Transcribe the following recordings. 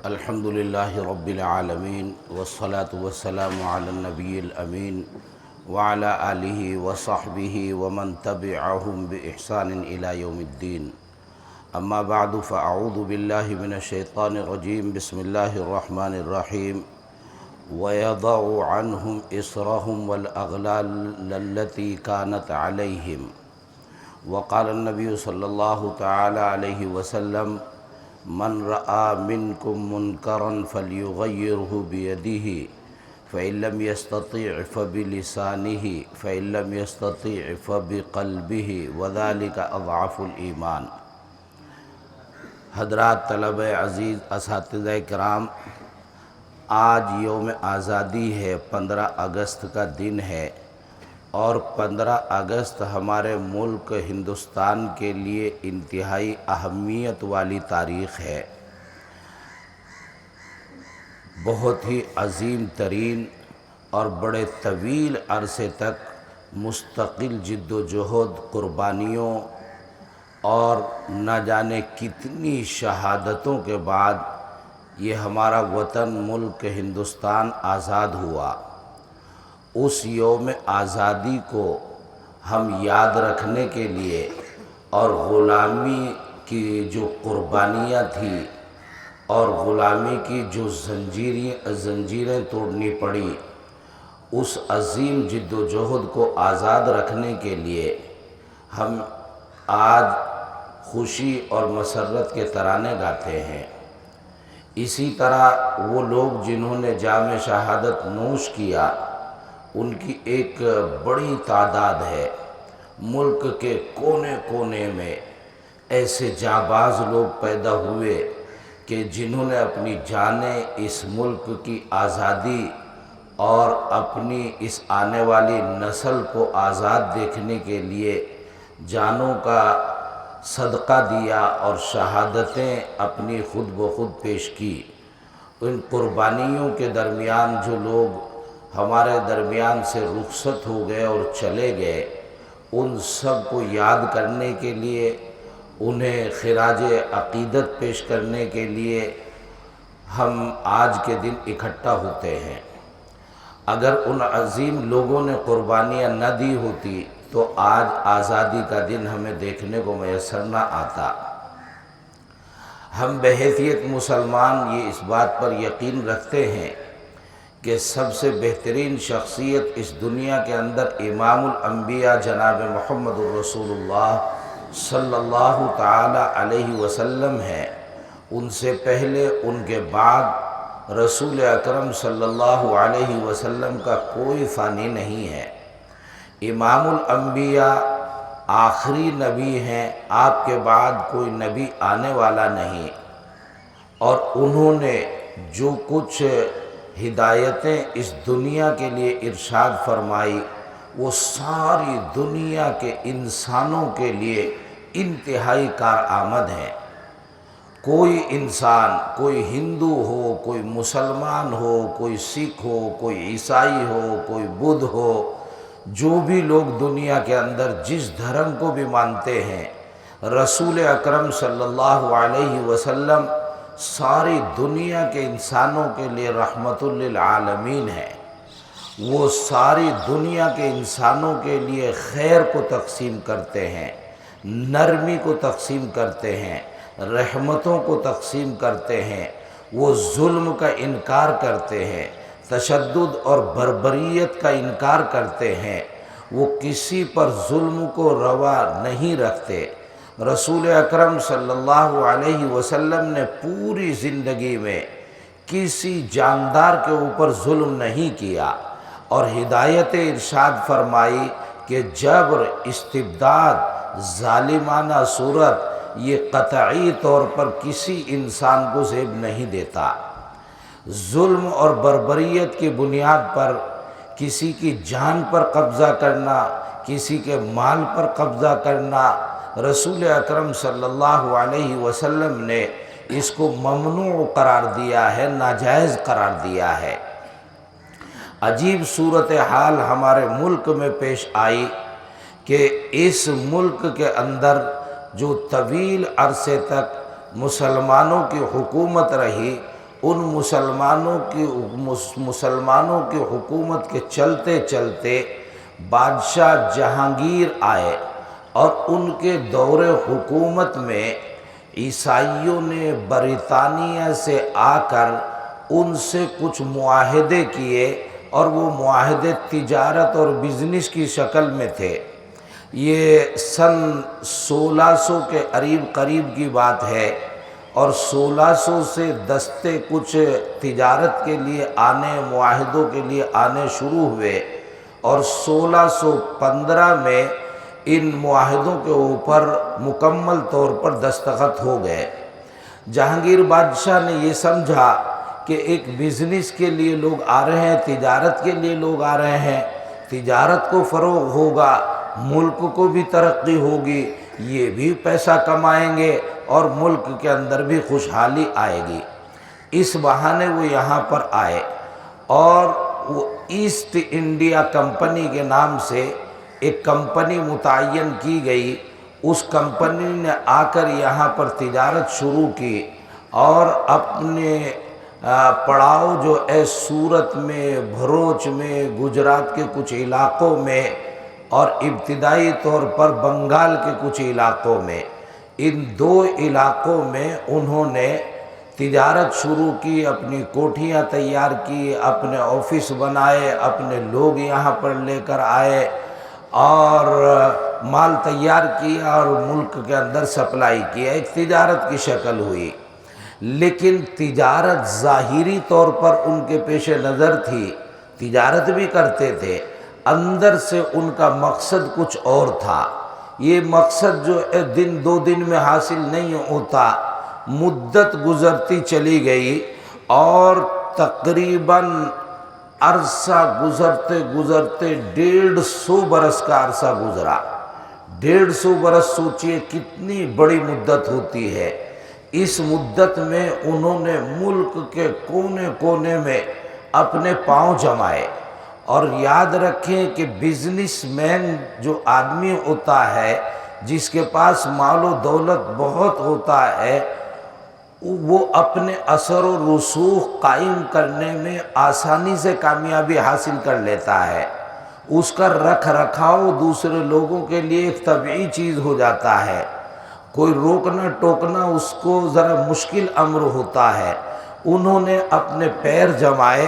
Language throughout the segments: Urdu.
الحمد للہ رب العالمین والصلاة والسلام علی النبی الامین وعلی آلہ وصحبہ ومن تبعہم بإحسان الی یوم الدین اما بعد فاعوذ باللہ من الشیطان الرجیم بسم اللہ الرحمن الرحیم وَيَضَعُ عَنْهُمْ إِصْرَهُمْ وَالْأَغْلَالَ الَّتِي كَانَتْ عَلَيْهِمْ وقال النبی صلی اللہ تعالی علیہ وسلم من رأى منكم منكرا فليغيره بيده فإن لم يستطيع فبلسانه فإن لم يستطيع فبقلبه وذلك أضعف الإيمان۔ حضرات طلبہ عزیز، اساتذہ کرام، آج یوم آزادی ہے، 15 اگست کا دن ہے، اور 15 اگست ہمارے ملک ہندوستان کے لیے انتہائی اہمیت والی تاریخ ہے۔ بہت ہی عظیم ترین اور بڑے طویل عرصے تک مستقل جد و جہد، قربانیوں اور نہ جانے کتنی شہادتوں کے بعد یہ ہمارا وطن ملک ہندوستان آزاد ہوا۔ اس یوم آزادی کو ہم یاد رکھنے کے لیے اور غلامی کی جو قربانیاں تھیں اور غلامی کی جو زنجیریں توڑنی پڑی، اس عظیم جد و جہد کو آزاد رکھنے کے لیے ہم آج خوشی اور مسرت کے ترانے گاتے ہیں۔ اسی طرح وہ لوگ جنہوں نے جام شہادت نوش کیا، ان کی ایک بڑی تعداد ہے۔ ملک کے کونے کونے میں ایسے جانباز لوگ پیدا ہوئے کہ جنہوں نے اپنی جانیں اس ملک کی آزادی اور اپنی اس آنے والی نسل کو آزاد دیکھنے کے لیے جانوں کا صدقہ دیا اور شہادتیں اپنی خود بخود پیش کی۔ ان قربانیوں کے درمیان جو لوگ ہمارے درمیان سے رخصت ہو گئے اور چلے گئے، ان سب کو یاد کرنے کے لیے، انہیں خراج عقیدت پیش کرنے کے لیے ہم آج کے دن اکٹھا ہوتے ہیں۔ اگر ان عظیم لوگوں نے قربانیاں نہ دی ہوتی تو آج آزادی کا دن ہمیں دیکھنے کو میسر نہ آتا۔ ہم بحیثیت مسلمان یہ اس بات پر یقین رکھتے ہیں کہ سب سے بہترین شخصیت اس دنیا کے اندر امام الانبیاء جناب محمد الرسول اللہ صلی اللہ تعالی علیہ وسلم ہے۔ ان سے پہلے، ان کے بعد رسول اکرم صلی اللہ علیہ وسلم کا کوئی ثانی نہیں ہے۔ امام الانبیاء آخری نبی ہیں، آپ کے بعد کوئی نبی آنے والا نہیں، اور انہوں نے جو کچھ ہدایتیں اس دنیا کے لیے ارشاد فرمائی، وہ ساری دنیا کے انسانوں کے لیے انتہائی کارآمد ہیں۔ کوئی انسان، کوئی ہندو ہو، کوئی مسلمان ہو، کوئی سکھ ہو، کوئی عیسائی ہو، کوئی بدھ ہو، جو بھی لوگ دنیا کے اندر جس دھرم کو بھی مانتے ہیں، رسول اکرم صلی اللہ علیہ وسلم ساری دنیا کے انسانوں کے لیے رحمت للعالمین ہے۔ وہ ساری دنیا کے انسانوں کے لیے خیر کو تقسیم کرتے ہیں، نرمی کو تقسیم کرتے ہیں، رحمتوں کو تقسیم کرتے ہیں۔ وہ ظلم کا انکار کرتے ہیں، تشدد اور بربریت کا انکار کرتے ہیں۔ وہ کسی پر ظلم کو روا نہیں رکھتے۔ رسول اکرم صلی اللہ علیہ وسلم نے پوری زندگی میں کسی جاندار کے اوپر ظلم نہیں کیا، اور ہدایت ارشاد فرمائی کہ جبر، استبداد، ظالمانہ صورت یہ قطعی طور پر کسی انسان کو زیب نہیں دیتا۔ ظلم اور بربریت کی بنیاد پر کسی کی جان پر قبضہ کرنا، کسی کے مال پر قبضہ کرنا، رسول اکرم صلی اللہ علیہ وسلم نے اس کو ممنوع قرار دیا ہے، ناجائز قرار دیا ہے۔ عجیب صورتحال ہمارے ملک میں پیش آئی کہ اس ملک کے اندر جو طویل عرصے تک مسلمانوں کی حکومت رہی، ان مسلمانوں کی حکومت کے چلتے چلتے بادشاہ جہانگیر آئے، اور ان کے دور حکومت میں عیسائیوں نے برطانیہ سے آ کر ان سے کچھ معاہدے کیے، اور وہ معاہدے تجارت اور بزنس کی شکل میں تھے۔ یہ سن 1600 کے قریب کی بات ہے، اور 1600 سے دستے کچھ تجارت کے لیے معاہدوں کے لیے آنے شروع ہوئے، اور 1615 میں ان معاہدوں کے اوپر مکمل طور پر دستخط ہو گئے۔ جہانگیر بادشاہ نے یہ سمجھا کہ ایک بزنس کے لیے لوگ آ رہے ہیں، تجارت کے لیے لوگ آ رہے ہیں، تجارت کو فروغ ہوگا، ملک کو بھی ترقی ہوگی، یہ بھی پیسہ کمائیں گے اور ملک کے اندر بھی خوشحالی آئے گی۔ اس بہانے وہ یہاں پر آئے، اور وہ ایسٹ انڈیا کمپنی کے نام سے ایک کمپنی متعین کی گئی۔ اس کمپنی نے آ کر یہاں پر تجارت شروع کی، اور اپنے پڑاؤ جو ہے سورت میں، بھروچ میں، گجرات کے کچھ علاقوں میں، اور ابتدائی طور پر بنگال کے کچھ علاقوں میں، ان 2 علاقوں میں انہوں نے تجارت شروع کی، اپنی کوٹھیاں تیار کی، اپنے آفس بنائے، اپنے لوگ یہاں پر لے کر آئے، اور مال تیار کیا اور ملک کے اندر سپلائی کیا، ایک تجارت کی شکل ہوئی۔ لیکن تجارت ظاہری طور پر ان کے پیش نظر تھی، تجارت بھی کرتے تھے، اندر سے ان کا مقصد کچھ اور تھا۔ یہ مقصد جو دن 2 دن میں حاصل نہیں ہوتا، مدت گزرتی چلی گئی، اور تقریباً عرصہ گزرتے گزرتے 150 برس کا عرصہ گزرا۔ 150 برس سوچئے کتنی بڑی مدت ہوتی ہے۔ اس مدت میں انہوں نے ملک کے کونے کونے میں اپنے پاؤں جمائے، اور یاد رکھیں کہ بزنس مین جو آدمی ہوتا ہے، جس کے پاس مال و دولت بہت ہوتا ہے، وہ اپنے اثر و رسوخ قائم کرنے میں آسانی سے کامیابی حاصل کر لیتا ہے۔ اس کا رکھ رکھاؤ دوسرے لوگوں کے لیے ایک طبعی چیز ہو جاتا ہے، کوئی روکنا ٹوکنا اس کو ذرا مشکل امر ہوتا ہے۔ انہوں نے اپنے پیر جمائے،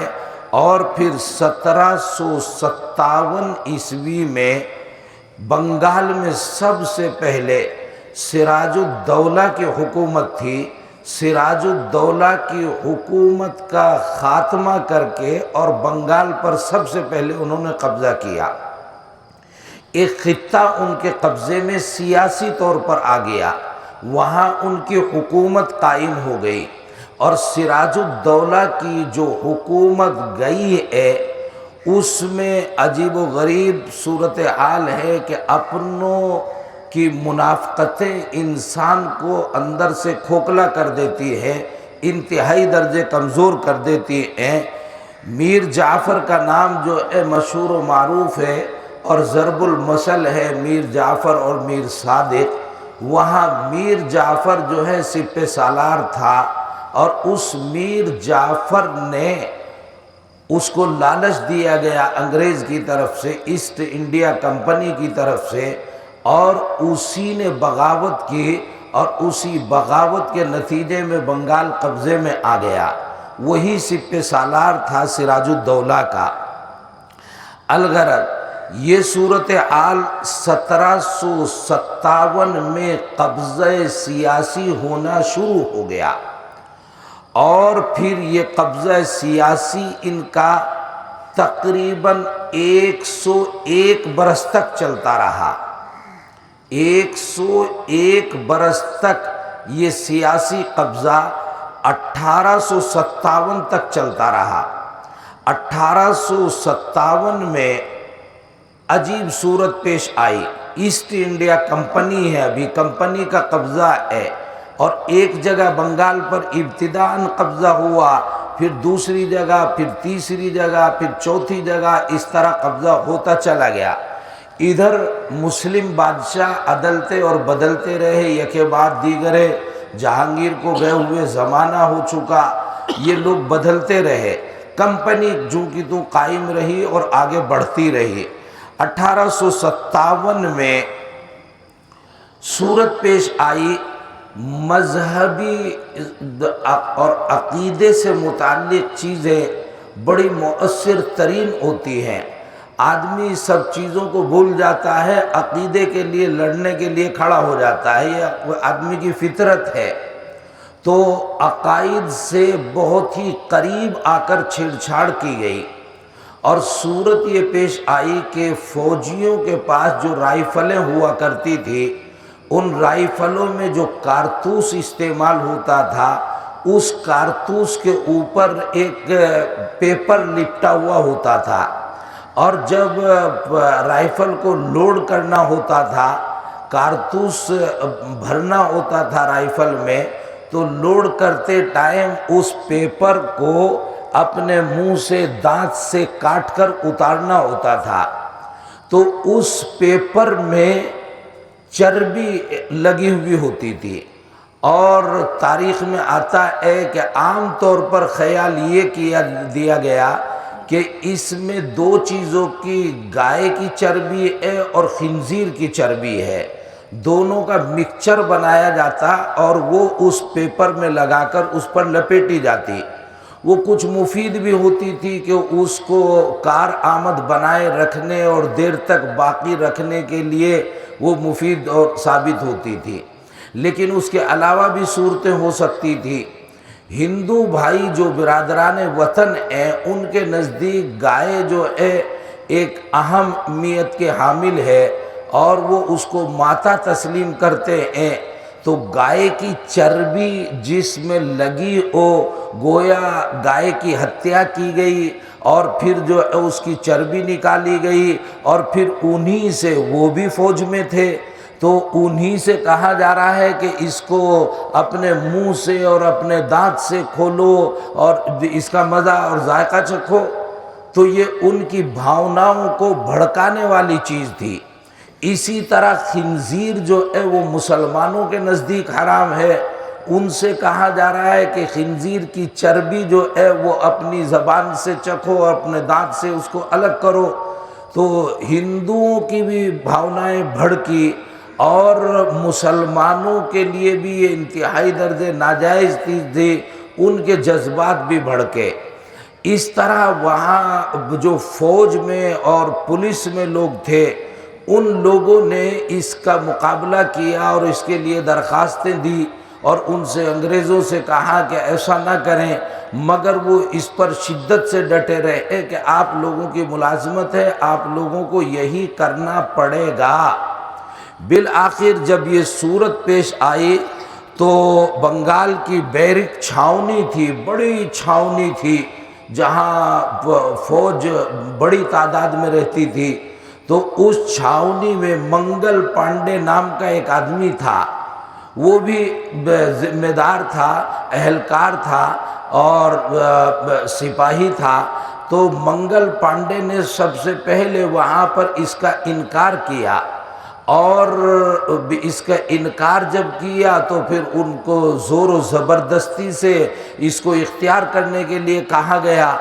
اور پھر 1757 عیسوی میں بنگال میں سب سے پہلے سراج الدولہ کی حکومت تھی۔ سراج الدولہ کی حکومت کا خاتمہ کر کے اور بنگال پر سب سے پہلے انہوں نے قبضہ کیا۔ ایک خطہ ان کے قبضے میں سیاسی طور پر آ گیا، وہاں ان کی حکومت قائم ہو گئی، اور سراج الدولہ کی جو حکومت گئی ہے اس میں عجیب و غریب صورتحال ہے کہ اپنوں کی منافقتیں انسان کو اندر سے کھوکھلا کر دیتی ہے، انتہائی درجے کمزور کر دیتی ہیں۔ میر جعفر کا نام جو ہے مشہور و معروف ہے، اور ضرب المثل ہے میر جعفر اور میر صادق۔ وہاں میر جعفر جو ہے سپہ سالار تھا، اور اس میر جعفر نے اس کو لالچ دیا گیا انگریز کی طرف سے، ایسٹ انڈیا کمپنی کی طرف سے، اور اسی نے بغاوت کی، اور اسی بغاوت کے نتیجے میں بنگال قبضے میں آ گیا۔ وہی سپہ سالار تھا سراج الدولہ کا۔ الغرض یہ صورتحال 1757 میں قبضہ سیاسی ہونا شروع ہو گیا، اور پھر یہ قبضہ سیاسی ان کا تقریباً 101 برس تک چلتا رہا۔ 101 برس تک یہ سیاسی قبضہ 1857 تک چلتا رہا۔ 1857 میں عجیب صورت پیش آئی۔ ایسٹ انڈیا کمپنی ہے، ابھی کمپنی کا قبضہ ہے، اور ایک جگہ بنگال پر ابتداءً قبضہ ہوا، پھر دوسری جگہ، پھر تیسری جگہ، پھر چوتھی جگہ، اس طرح قبضہ ہوتا چلا گیا۔ ادھر مسلم بادشاہ عدلتے اور بدلتے رہے، یکے بعد دیگرے، جہانگیر کو گئے ہوئے زمانہ ہو چکا، یہ لوگ بدلتے رہے، کمپنی جو کی تو قائم رہی اور آگے بڑھتی رہی۔ 1857 میں صورت پیش آئی، مذہبی اور عقیدے سے متعلق چیزیں بڑی مؤثر ترین ہوتی ہیں، آدمی سب چیزوں کو بھول جاتا ہے، عقیدے کے لیے لڑنے کے لیے کھڑا ہو جاتا ہے، یہ آدمی کی فطرت ہے۔ تو عقائد سے بہت ہی قریب آ کر چھیڑ چھاڑ کی گئی، اور صورت یہ پیش آئی کہ فوجیوں کے پاس جو رائفلیں ہوا کرتی تھی، ان رائفلوں میں جو کارتوس استعمال ہوتا تھا، اس کارتوس کے اوپر ایک پیپر لپٹا ہوا ہوتا تھا، اور جب رائفل کو لوڈ کرنا ہوتا تھا، کارتوس بھرنا ہوتا تھا رائفل میں، تو لوڈ کرتے ٹائم اس پیپر کو اپنے منہ سے دانت سے کاٹ کر اتارنا ہوتا تھا، تو اس پیپر میں چربی لگی ہوئی ہوتی تھی، اور تاریخ میں آتا ہے کہ عام طور پر خیال یہ دیا گیا کہ اس میں دو چیزوں کی، گائے کی چربی ہے اور خنزیر کی چربی ہے، دونوں کا مکسچر بنایا جاتا اور وہ اس پیپر میں لگا کر اس پر لپیٹی جاتی۔ وہ کچھ مفید بھی ہوتی تھی کہ اس کو کارآمد بنائے رکھنے اور دیر تک باقی رکھنے کے لیے وہ مفید اور ثابت ہوتی تھی، لیکن اس کے علاوہ بھی صورتیں ہو سکتی تھی۔ ہندو بھائی جو برادران وطن ہیں، ان کے نزدیک گائے جو ہے ایک اہم اہمیت کے حامل ہے، اور وہ اس کو ماتا تسلیم کرتے ہیں، تو گائے کی چربی جس میں لگی ہو، گویا گائے کی ہتیا کی گئی اور پھر جو ہے اس کی چربی نکالی گئی، اور پھر انہی سے، وہ بھی فوج میں تھے تو انہی سے کہا جا رہا ہے کہ اس کو اپنے منہ سے اور اپنے دانت سے کھولو اور اس کا مزہ اور ذائقہ چکھو، تو یہ ان کی بھاوناؤں کو بھڑکانے والی چیز تھی۔ اسی طرح خنزیر جو ہے وہ مسلمانوں کے نزدیک حرام ہے، ان سے کہا جا رہا ہے کہ خنزیر کی چربی جو ہے وہ اپنی زبان سے چکھو اور اپنے دانت سے اس کو الگ کرو۔ تو ہندوؤں کی بھی بھاونائیں بھڑکی، اور مسلمانوں کے لیے بھی یہ انتہائی درجے ناجائز چیز تھی، ان کے جذبات بھی بھڑکے۔ اس طرح وہاں جو فوج میں اور پولیس میں لوگ تھے، ان لوگوں نے اس کا مقابلہ کیا اور اس کے لیے درخواستیں دی، اور ان سے انگریزوں سے کہا کہ ایسا نہ کریں، مگر وہ اس پر شدت سے ڈٹے رہے کہ آپ لوگوں کی ملازمت ہے، آپ لوگوں کو یہی کرنا پڑے گا۔ بالآخر جب یہ صورت پیش آئی تو بنگال کی بیرک چھاؤنی تھی، بڑی چھاؤنی تھی جہاں فوج بڑی تعداد میں رہتی تھی، تو اس چھاؤنی میں منگل پانڈے نام کا ایک آدمی تھا، وہ بھی ذمہ دار تھا، اہلکار تھا اور سپاہی تھا۔ تو منگل پانڈے نے سب سے پہلے وہاں پر اس کا انکار کیا، اور اس کا انکار جب کیا تو پھر ان کو زور و زبردستی سے اس کو اختیار کرنے کے لیے کہا گیا۔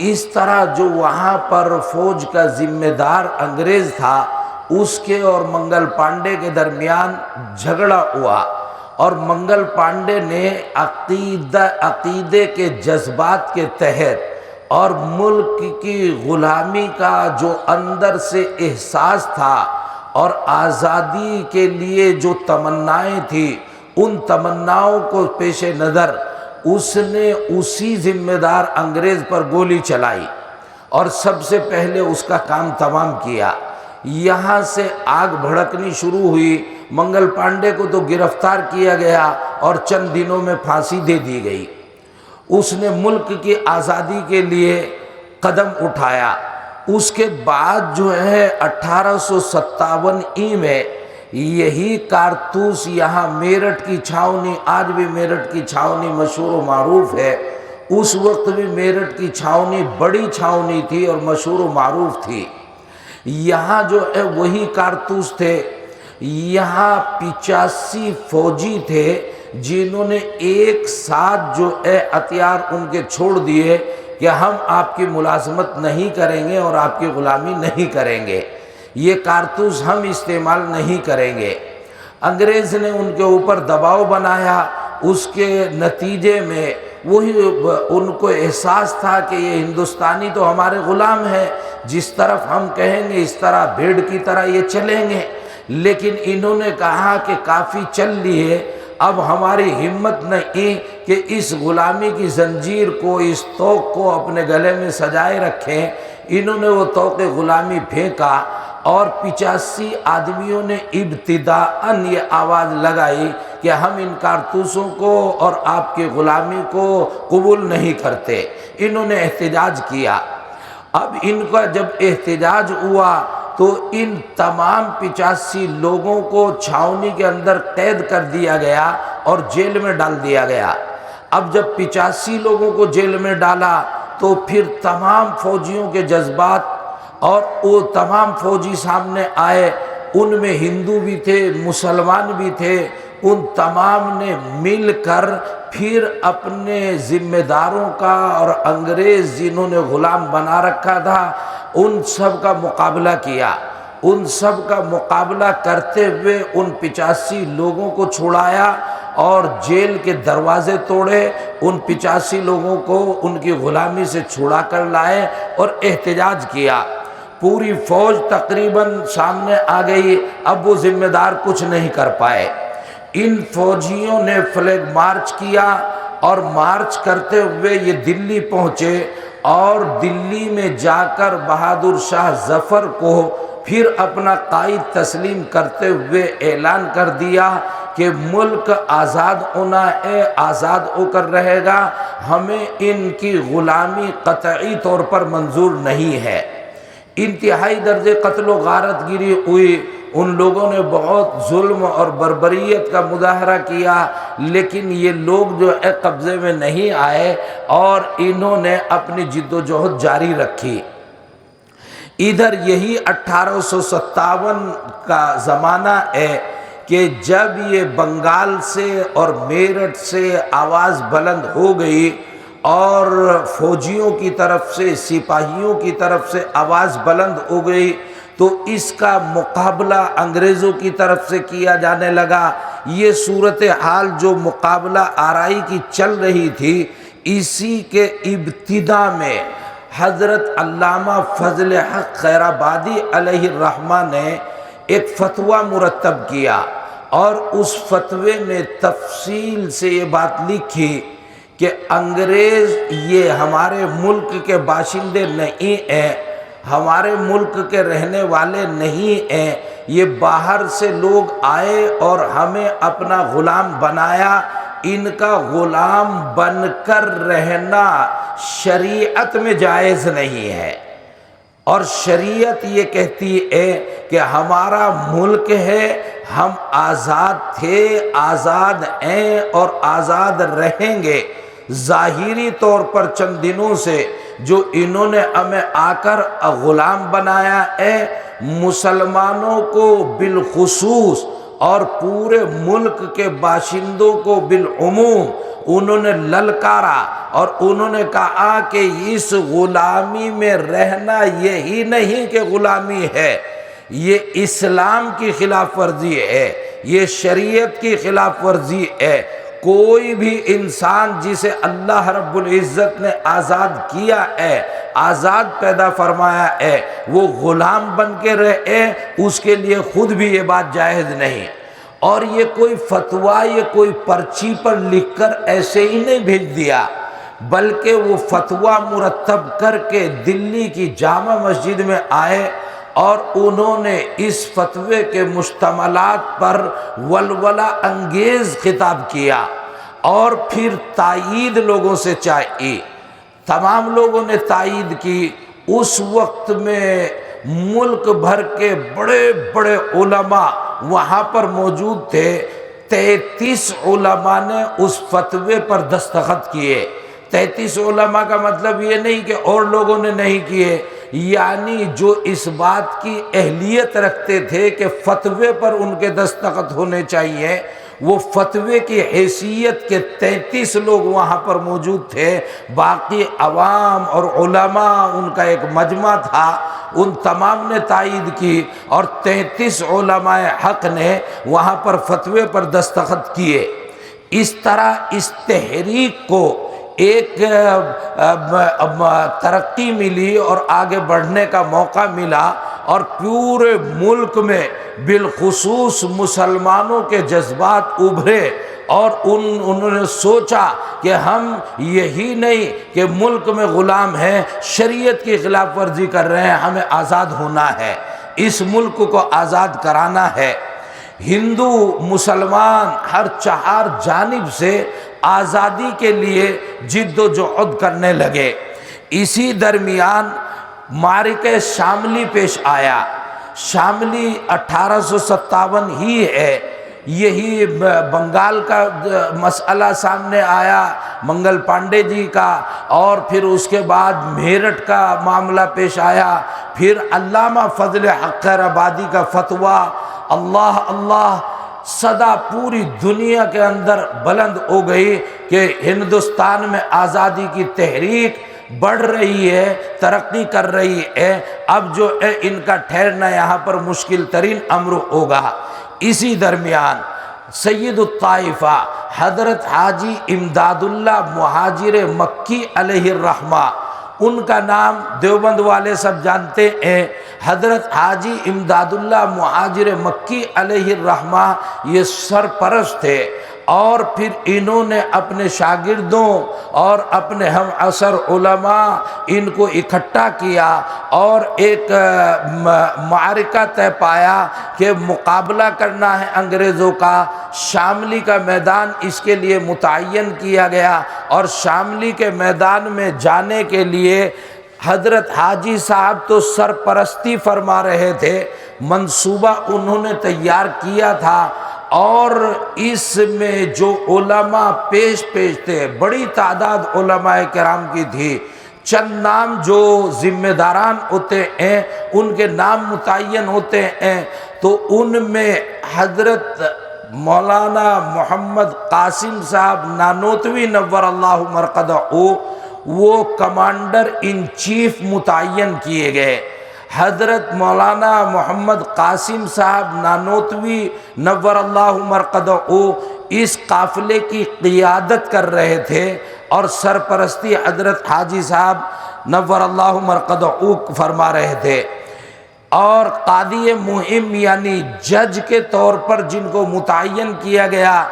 اس طرح جو وہاں پر فوج کا ذمہ دار انگریز تھا، اس کے اور منگل پانڈے کے درمیان جھگڑا ہوا، اور منگل پانڈے نے عقیدے کے جذبات کے تحت اور ملک کی غلامی کا جو اندر سے احساس تھا اور آزادی کے لیے جو تمنائیں تھیں، ان تمناؤں کو پیش نظر اس نے اسی ذمہ دار انگریز پر گولی چلائی اور سب سے پہلے اس کا کام تمام کیا۔ یہاں سے آگ بھڑکنی شروع ہوئی، منگل پانڈے کو تو گرفتار کیا گیا اور چند دنوں میں پھانسی دے دی گئی۔ اس نے ملک کی آزادی کے لیے قدم اٹھایا۔ اس کے بعد جو ہے 1857 میں یہی کارتوس یہاں میرٹھ کی چھاؤنی، آج بھی میرٹھ کی چھاؤنی مشہور و معروف ہے، اس وقت بھی میرٹھ کی چھاؤنی بڑی چھاؤنی تھی اور مشہور و معروف تھی۔ یہاں جو ہے وہی کارتوس تھے، یہاں 85 فوجی تھے جنہوں نے ایک ساتھ جو ہتھیار ان کے چھوڑ دیے کہ ہم آپ کی ملازمت نہیں کریں گے اور آپ کی غلامی نہیں کریں گے، یہ کارتوس ہم استعمال نہیں کریں گے۔ انگریز نے ان کے اوپر دباؤ بنایا، اس کے نتیجے میں وہی ان کو احساس تھا کہ یہ ہندوستانی تو ہمارے غلام ہیں، جس طرف ہم کہیں گے اس طرح بھیڑ کی طرح یہ چلیں گے۔ لیکن انہوں نے کہا کہ کافی چل لیے، اب ہماری ہمت نہیں کہ اس غلامی کی زنجیر کو، اس طوق کو اپنے گلے میں سجائے رکھیں۔ انہوں نے وہ طوق غلامی پھینکا اور 85 آدمیوں نے ابتداءً یہ آواز لگائی کہ ہم ان کارتوسوں کو اور آپ کی غلامی کو قبول نہیں کرتے۔ انہوں نے احتجاج کیا۔ اب ان کا جب احتجاج ہوا تو ان تمام 85 لوگوں کو چھاؤنی کے اندر قید کر دیا گیا اور جیل میں ڈال دیا گیا۔ اب جب 85 لوگوں کو جیل میں ڈالا تو پھر تمام فوجیوں کے جذبات اور وہ تمام فوجی سامنے آئے، ان میں ہندو بھی تھے، مسلمان بھی تھے، ان تمام نے مل کر پھر اپنے ذمہ داروں کا اور انگریز جنہوں نے غلام بنا رکھا تھا ان سب کا مقابلہ کیا۔ ان سب کا مقابلہ کرتے ہوئے ان 85 لوگوں کو چھڑایا اور جیل کے دروازے توڑے، ان 85 لوگوں کو ان کی غلامی سے چھڑا کر لائے اور احتجاج کیا۔ پوری فوج تقریباً سامنے آ گئی، اب وہ ذمہ دار کچھ نہیں کر پائے۔ ان فوجیوں نے فلیگ مارچ کیا اور مارچ کرتے ہوئے یہ دلی پہنچے اور دلی میں جا کر بہادر شاہ ظفر کو پھر اپنا قائد تسلیم کرتے ہوئے اعلان کر دیا کہ ملک آزاد ہونا ہے، آزاد ہو کر رہے گا، ہمیں ان کی غلامی قطعی طور پر منظور نہیں ہے۔ انتہائی درجے قتل و غارت گری ہوئی، ان لوگوں نے بہت ظلم اور بربریت کا مظاہرہ کیا، لیکن یہ لوگ جو ہے قبضے میں نہیں آئے اور انہوں نے اپنی جد و جہد جاری رکھی۔ ادھر یہی 1857 کا زمانہ ہے کہ جب یہ بنگال سے اور میرٹھ سے آواز بلند ہو گئی اور فوجیوں کی طرف سے، سپاہیوں کی طرف سے آواز بلند ہو گئی تو اس کا مقابلہ انگریزوں کی طرف سے کیا جانے لگا۔ یہ صورتحال جو مقابلہ آرائی کی چل رہی تھی، اسی کے ابتدا میں حضرت علامہ فضل حق خیرآبادی علیہ الرحمہ نے ایک فتویٰ مرتب کیا اور اس فتوے میں تفصیل سے یہ بات لکھی کہ انگریز یہ ہمارے ملک کے باشندے نہیں ہیں، ہمارے ملک کے رہنے والے نہیں ہیں، یہ باہر سے لوگ آئے اور ہمیں اپنا غلام بنایا، ان کا غلام بن کر رہنا شریعت میں جائز نہیں ہے، اور شریعت یہ کہتی ہے کہ ہمارا ملک ہے، ہم آزاد تھے، آزاد ہیں اور آزاد رہیں گے۔ ظاہری طور پر چند دنوں سے جو انہوں نے ہمیں آ کر غلام بنایا ہے، مسلمانوں کو بالخصوص اور پورے ملک کے باشندوں کو بالعموم انہوں نے للکارا اور انہوں نے کہا کہ اس غلامی میں رہنا یہی نہیں کہ غلامی ہے، یہ اسلام کی خلاف ورزی ہے، یہ شریعت کی خلاف ورزی ہے۔ کوئی بھی انسان جسے اللہ رب العزت نے آزاد کیا ہے، آزاد پیدا فرمایا ہے، وہ غلام بن کے رہے، اس کے لیے خود بھی یہ بات جائز نہیں۔ اور یہ کوئی فتویٰ، یہ کوئی پرچی پر لکھ کر ایسے ہی نہیں بھیج دیا، بلکہ وہ فتویٰ مرتب کر کے دلی کی جامع مسجد میں آئے اور انہوں نے اس فتوے کے مشتملات پر ولولہ انگیز خطاب کیا اور پھر تائید لوگوں سے چاہی۔ تمام لوگوں نے تائید کی۔ اس وقت میں ملک بھر کے بڑے بڑے علماء وہاں پر موجود تھے۔ 33 علماء نے اس فتوے پر دستخط کیے۔ 33 علماء کا مطلب یہ نہیں کہ اور لوگوں نے نہیں کیے، یعنی جو اس بات کی اہلیت رکھتے تھے کہ فتوے پر ان کے دستخط ہونے چاہیے، وہ فتوے کی حیثیت کے 33 لوگ وہاں پر موجود تھے، باقی عوام اور علماء ان کا ایک مجمع تھا، ان تمام نے تائید کی اور 33 علماء حق نے وہاں پر فتوے پر دستخط کیے۔ اس طرح اس تحریک کو ایک ترقی ملی اور آگے بڑھنے کا موقع ملا، اور پورے ملک میں بالخصوص مسلمانوں کے جذبات ابھرے، اور انہوں نے سوچا کہ ہم یہی نہیں کہ ملک میں غلام ہیں، شریعت کی خلاف ورزی کر رہے ہیں، ہمیں آزاد ہونا ہے، اس ملک کو آزاد کرانا ہے۔ ہندو مسلمان ہر چہار جانب سے آزادی کے لیے جد و جہد کرنے لگے۔ اسی درمیان معرکہ شاملی پیش آیا۔ شاملی 1857 ہی ہے، یہی بنگال کا مسئلہ سامنے آیا منگل پانڈے جی کا، اور پھر اس کے بعد میرٹھ کا معاملہ پیش آیا، پھر علامہ فضل حق خیر آبادی کا فتویٰ، اللہ اللہ صدا پوری دنیا کے اندر بلند ہو گئی کہ ہندوستان میں آزادی کی تحریک بڑھ رہی ہے، ترقی کر رہی ہے، اب جو ہے ان کا ٹھہرنا یہاں پر مشکل ترین امر ہوگا۔ اسی درمیان سید الطائفہ حضرت حاجی امداد اللہ مہاجر مکی علیہ الرحمہ، ان کا نام دیوبند والے سب جانتے ہیں۔ حضرت حاجی امداد اللہ مہاجر مکی علیہ الرحمہ یہ سرپرست تھے، اور پھر انہوں نے اپنے شاگردوں اور اپنے ہم عصر علماء ان کو اکٹھا کیا اور ایک معرکہ طے پایا کہ مقابلہ کرنا ہے انگریزوں کا۔ شاملی کا میدان اس کے لیے متعین کیا گیا، اور شاملی کے میدان میں جانے کے لیے حضرت حاجی صاحب تو سرپرستی فرما رہے تھے، منصوبہ انہوں نے تیار کیا تھا، اور اس میں جو علماء پیش تھے، بڑی تعداد علماء کرام کی تھی، چند نام جو ذمہ داران ہوتے ہیں ان کے نام متعین ہوتے ہیں، تو ان میں حضرت مولانا محمد قاسم صاحب نانوتوی نور اللہ مرقدہ وہ کمانڈر ان چیف متعین کیے گئے۔ حضرت مولانا محمد قاسم صاحب نانوتوی نور اللہ مرقدہ اس قافلے کی قیادت کر رہے تھے، اور سرپرستی حضرت حاجی صاحب نور اللہ مرقدہ فرما رہے تھے، اور قاضی مہم یعنی جج کے طور پر جن کو متعین کیا گیا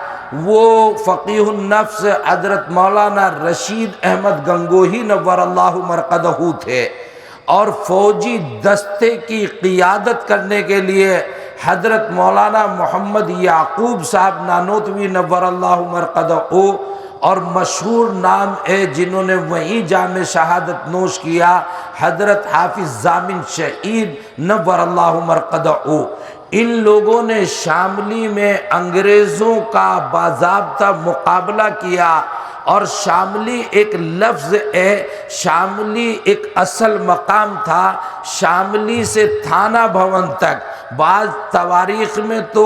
وہ فقیہ النفس حضرت مولانا رشید احمد گنگوہی نور اللہ مرقدہ تھے، اور فوجی دستے کی قیادت کرنے کے لیے حضرت مولانا محمد یعقوب صاحب نانوتوی نور اللہ مرقدہ اور مشہور نام ہے جنہوں نے وہیں جام شہادت نوش کیا، حضرت حافظ ضامن شہید نور اللہ مرقدہ۔ ان لوگوں نے شاملی میں انگریزوں کا باضابطہ مقابلہ کیا، اور شاملی ایک لفظ ہے، شاملی ایک اصل مقام تھا، شاملی سے تھانہ بھون تک، بعض تواریخ میں تو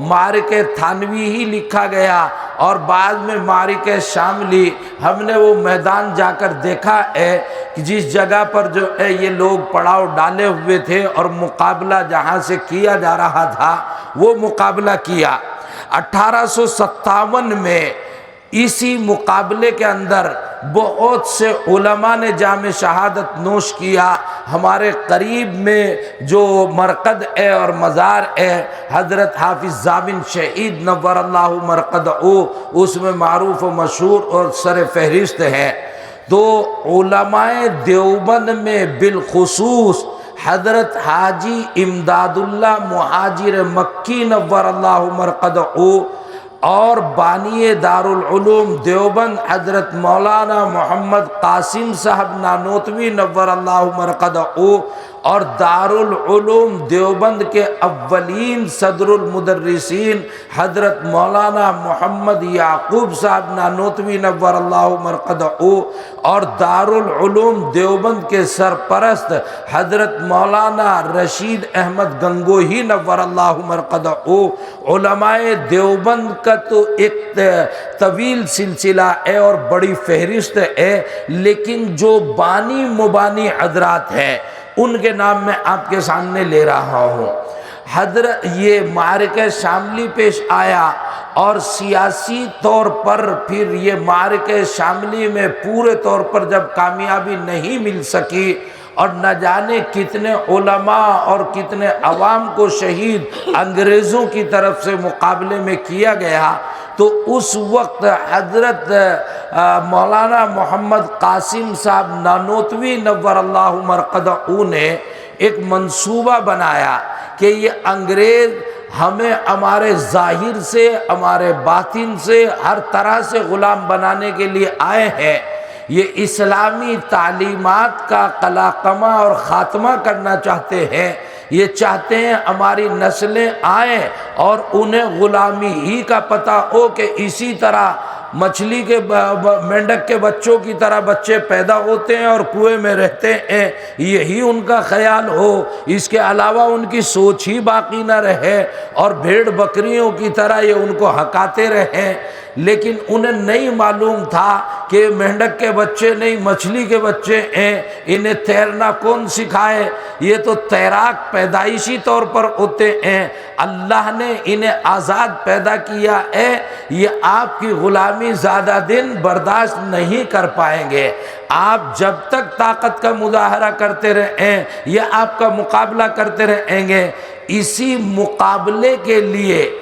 معرکہ تھانوی ہی لکھا گیا، اور بعد میں معرکہ شاملی۔ ہم نے وہ میدان جا کر دیکھا ہے کہ جس جگہ پر جو ہے یہ لوگ پڑاؤ ڈالے ہوئے تھے اور مقابلہ جہاں سے کیا جا رہا تھا وہ مقابلہ کیا۔ 1857 میں اسی مقابلے کے اندر بہت سے علماء نے جام شہادت نوش کیا۔ ہمارے قریب میں جو مرقد ہے اور مزار ہے حضرت حافظ ضامن شہید نور اللہ مرقدہ، اس میں معروف و مشہور اور سر فہرست ہے۔ تو علماء دیوبند میں بالخصوص حضرت حاجی امداد اللہ مہاجر مکی نور اللہ مرقدہ اور بانی دارالعلوم دیوبند حضرت مولانا محمد قاسم صاحب نانوتوی نور اللہ مرقدہ اور دارالعلوم دیوبند کے اولین صدر المدرسین حضرت مولانا محمد یعقوب صاحب نانوتوی نور اللہ مرقدہ، اور دارالعلوم دیوبند کے سرپرست حضرت مولانا رشید احمد گنگوہی نور اللہ مرقدہ، علماء دیوبند کا تو ایک طویل سلسلہ ہے اور بڑی فہرست ہے، لیکن جو بانی مبانی حضرات ہیں ان کے نام میں آپ کے سامنے لے رہا ہوں۔ حضرت یہ معرکہ شاملی پیش آیا اور سیاسی طور پر پھر یہ معرکہ شاملی میں پورے طور پر جب کامیابی نہیں مل سکی اور نہ جانے کتنے علماء اور کتنے عوام کو شہید انگریزوں کی طرف سے مقابلے میں کیا گیا، تو اس وقت حضرت مولانا محمد قاسم صاحب نانوتوی نور اللہ مرقدہ نے ایک منصوبہ بنایا کہ یہ انگریز ہمیں ہمارے ظاہر سے ہمارے باطن سے ہر طرح سے غلام بنانے کے لیے آئے ہیں، یہ اسلامی تعلیمات کا قلاقمہ اور خاتمہ کرنا چاہتے ہیں، یہ چاہتے ہیں ہماری نسلیں آئیں اور انہیں غلامی ہی کا پتہ ہو کہ اسی طرح مچھلی کے مینڈک کے بچوں کی طرح بچے پیدا ہوتے ہیں اور کنویں میں رہتے ہیں، یہی ان کا خیال ہو، اس کے علاوہ ان کی سوچ ہی باقی نہ رہے اور بھیڑ بکریوں کی طرح یہ ان کو ہکاتے رہیں۔ لیکن انہیں نہیں معلوم تھا کہ مینڈک کے بچے نہیں، مچھلی کے بچے ہیں، انہیں تیرنا کون سکھائے؟ یہ تو تیراک پیدائشی طور پر ہوتے ہیں، اللہ نے انہیں آزاد پیدا کیا ہے، یہ آپ کی غلامی زیادہ دن برداشت نہیں کر پائیں گے، آپ جب تک طاقت کا مظاہرہ کرتے رہیں یہ آپ کا مقابلہ کرتے رہیں گے۔ اسی مقابلے کے لیے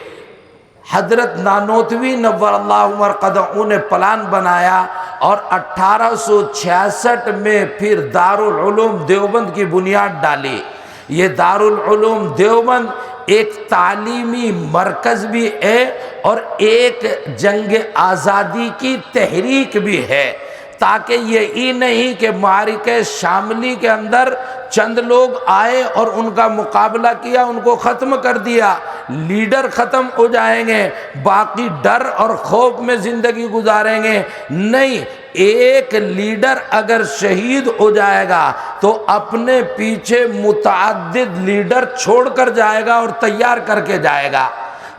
حضرت نانوتوی نور اللہ مرقدہ نے پلان بنایا اور 1866 میں پھر دارالعلوم دیوبند کی بنیاد ڈالی۔ یہ دارالعلوم دیوبند ایک تعلیمی مرکز بھی ہے اور ایک جنگ آزادی کی تحریک بھی ہے، تاکہ یہی نہیں کہ معرکہ شاملی کے اندر چند لوگ آئے اور ان کا مقابلہ کیا، ان کو ختم کر دیا، لیڈر ختم ہو جائیں گے، باقی ڈر اور خوف میں زندگی گزاریں گے۔ نہیں، ایک لیڈر اگر شہید ہو جائے گا تو اپنے پیچھے متعدد لیڈر چھوڑ کر جائے گا اور تیار کر کے جائے گا،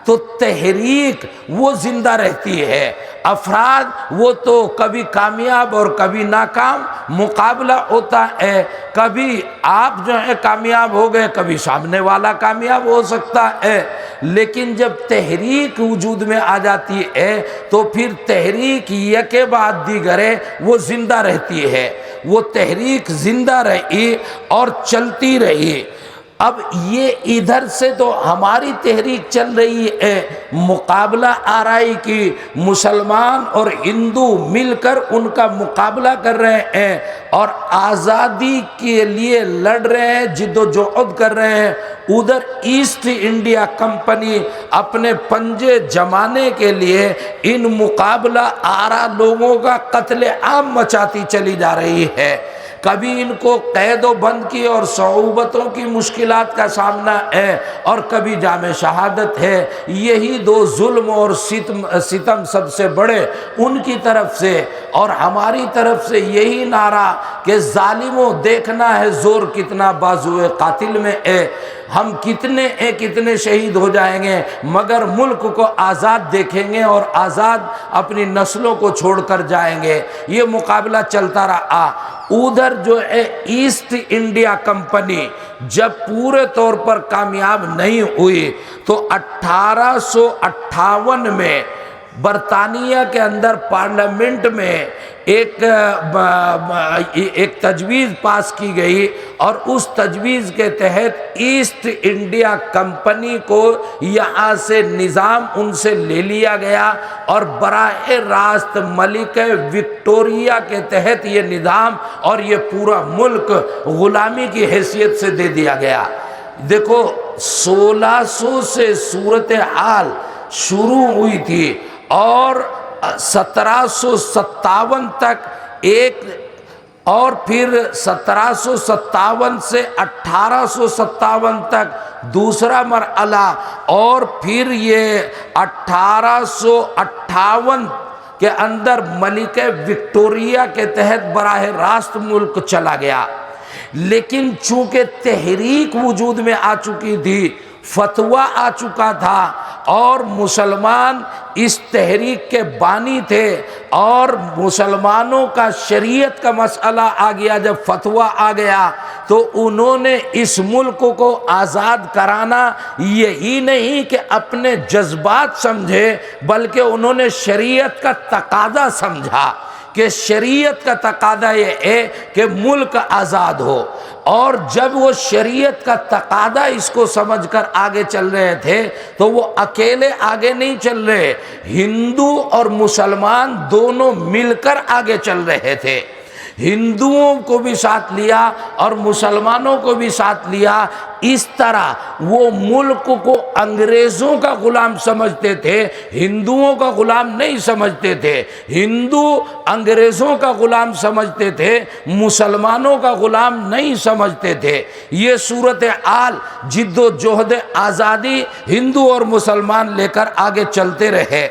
تو تحریک وہ زندہ رہتی ہے، افراد وہ تو کبھی کامیاب اور کبھی ناکام، مقابلہ ہوتا ہے، کبھی آپ جو ہے کامیاب ہو گئے، کبھی سامنے والا کامیاب ہو سکتا ہے، لیکن جب تحریک وجود میں آ جاتی ہے تو پھر تحریک یکے بعد دیگرے وہ زندہ رہتی ہے، وہ تحریک زندہ رہی اور چلتی رہی۔ اب یہ ادھر سے تو ہماری تحریک چل رہی ہے، مقابلہ آرائی کی، مسلمان اور ہندو مل کر ان کا مقابلہ کر رہے ہیں اور آزادی کے لیے لڑ رہے ہیں، جد و جہد کر رہے ہیں۔ ادھر ایسٹ انڈیا کمپنی اپنے پنجے جمانے کے لیے ان مقابلہ آرا لوگوں کا قتل عام مچاتی چلی جا رہی ہے۔ کبھی ان کو قید و بند کی اور صعوبتوں کی مشکلات کا سامنا ہے اور کبھی جام شہادت ہے۔ یہی دو ظلم اور ستم سب سے بڑے ان کی طرف سے، اور ہماری طرف سے یہی نعرہ کہ ظالموں دیکھنا ہے زور کتنا بازوئے قاتل میں ہے، ہم کتنے شہید ہو جائیں گے مگر ملک کو آزاد دیکھیں گے اور آزاد اپنی نسلوں کو چھوڑ کر جائیں گے۔ یہ مقابلہ چلتا رہا۔ ادھر جو ہے ایسٹ انڈیا کمپنی جب پورے طور پر کامیاب نہیں ہوئی تو 1858 میں برطانیہ کے اندر پارلیمنٹ میں ایک تجویز پاس کی گئی اور اس تجویز کے تحت ایسٹ انڈیا کمپنی کو یہاں سے نظام ان سے لے لیا گیا اور براہ راست ملکہ وکٹوریہ کے تحت یہ نظام اور یہ پورا ملک غلامی کی حیثیت سے دے دیا گیا۔ دیکھو 1600 سے صورتحال شروع ہوئی تھی اور 1757 تک ایک اور پھر 1757 سے 1857 تک دوسرا مرحلہ، اور پھر یہ 1858 کے اندر ملکہ وکٹوریہ کے تحت براہ راست ملک چلا گیا۔ لیکن چونکہ تحریک وجود میں آ چکی تھی، فتویٰ آ چکا تھا، اور مسلمان اس تحریک کے بانی تھے، اور مسلمانوں کا شریعت کا مسئلہ آ گیا، جب فتویٰ آ گیا تو انہوں نے اس ملک کو آزاد کرانا یہی نہیں کہ اپنے جذبات سمجھے، بلکہ انہوں نے شریعت کا تقاضا سمجھا کہ شریعت کا تقاضا یہ ہے کہ ملک آزاد ہو۔ اور جب وہ شریعت کا تقاضا اس کو سمجھ کر آگے چل رہے تھے تو وہ اکیلے آگے نہیں چل رہے، ہندو اور مسلمان دونوں مل کر آگے چل رہے تھے۔ ہندوؤں کو بھی ساتھ لیا اور مسلمانوں کو بھی ساتھ لیا۔ اس طرح وہ ملک کو انگریزوں کا غلام سمجھتے تھے، ہندوؤں کا غلام نہیں سمجھتے تھے۔ ہندو انگریزوں کا غلام سمجھتے تھے، مسلمانوں کا غلام نہیں سمجھتے تھے۔ یہ صورتحال جد و جہد آزادی ہندو اور مسلمان لے کر آگے چلتے رہے۔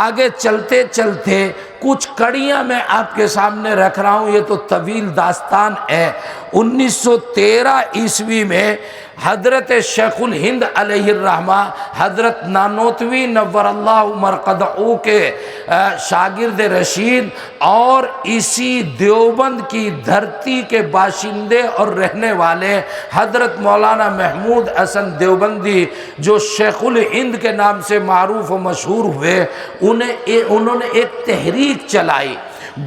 آگے چلتے چلتے کچھ کڑیاں میں آپ کے سامنے رکھ رہا ہوں، یہ تو طویل داستان ہے۔ 1913 عیسوی میں حضرت شیخ الہند علیہ الرحمہ، حضرت نانوتوی نور اللہ مرقدہ کے شاگرد رشید، اور اسی دیوبند کی دھرتی کے باشندے اور رہنے والے حضرت مولانا محمود حسن دیوبندی، جو شیخ الہند کے نام سے معروف و مشہور ہوئے، انہوں نے ایک تحریک چلائی۔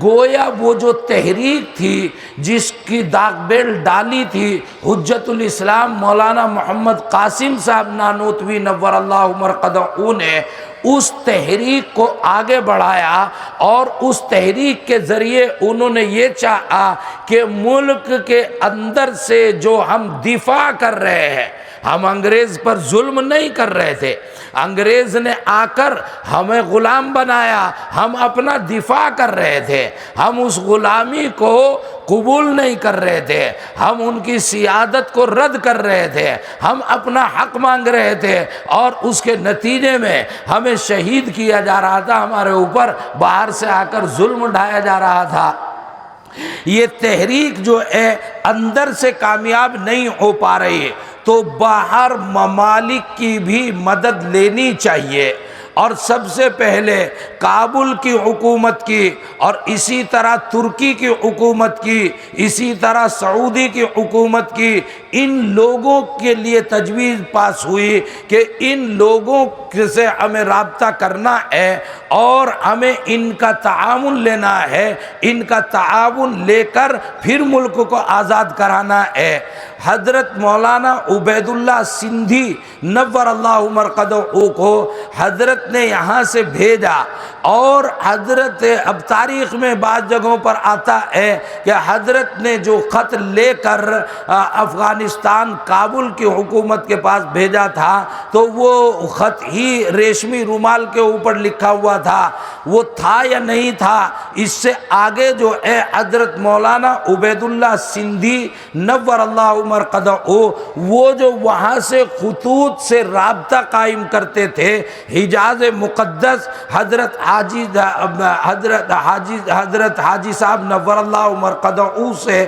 گویا وہ جو تحریک تھی جس کی داغ بیل ڈالی تھی حجت الاسلام مولانا محمد قاسم صاحب نانوتوی نور اللہ مرقدہ نے، اس تحریک کو آگے بڑھایا، اور اس تحریک کے ذریعے انہوں نے یہ چاہا کہ ملک کے اندر سے جو ہم دفاع کر رہے ہیں، ہم انگریز پر ظلم نہیں کر رہے تھے، انگریز نے آ کر ہمیں غلام بنایا، ہم اپنا دفاع کر رہے تھے، ہم اس غلامی کو قبول نہیں کر رہے تھے، ہم ان کی سیادت کو رد کر رہے تھے، ہم اپنا حق مانگ رہے تھے، اور اس کے نتیجے میں ہمیں شہید کیا جا رہا تھا، ہمارے اوپر باہر سے آ کر ظلم ڈھایا جا رہا تھا۔ یہ تحریک جو ہے اندر سے کامیاب نہیں ہو پا رہی ہے، تو باہر ممالک کی بھی مدد لینی چاہیے، اور سب سے پہلے کابل کی حکومت کی، اور اسی طرح ترکی کی حکومت کی، اسی طرح سعودی کی حکومت کی، ان لوگوں کے لیے تجویز پاس ہوئی کہ ان لوگوں سے ہمیں رابطہ کرنا ہے، اور ہمیں ان کا تعاون لینا ہے، ان کا تعاون لے کر پھر ملک کو آزاد کرانا ہے۔ حضرت مولانا عبید اللہ سندھی نور اللہ مرقدہ کو حضرت نے یہاں سے بھیجا، اور حضرت اب تاریخ میں بعض جگہوں پر آتا ہے کہ حضرت نے جو خط لے کر افغانستان کابل کی حکومت کے پاس بھیجا تھا، تو وہ خط ہی ریشمی رومال کے اوپر لکھا ہوا تھا، وہ تھا یا نہیں تھا، اس سے آگے جو ہے حضرت مولانا عبید اللہ سندھی نور اللہ مرقدہ وہ جو وہاں سے خطوط سے رابطہ قائم کرتے تھے، حجاز مقدس حضرت حاجی صاحب نور اللہ مرقدہ سے،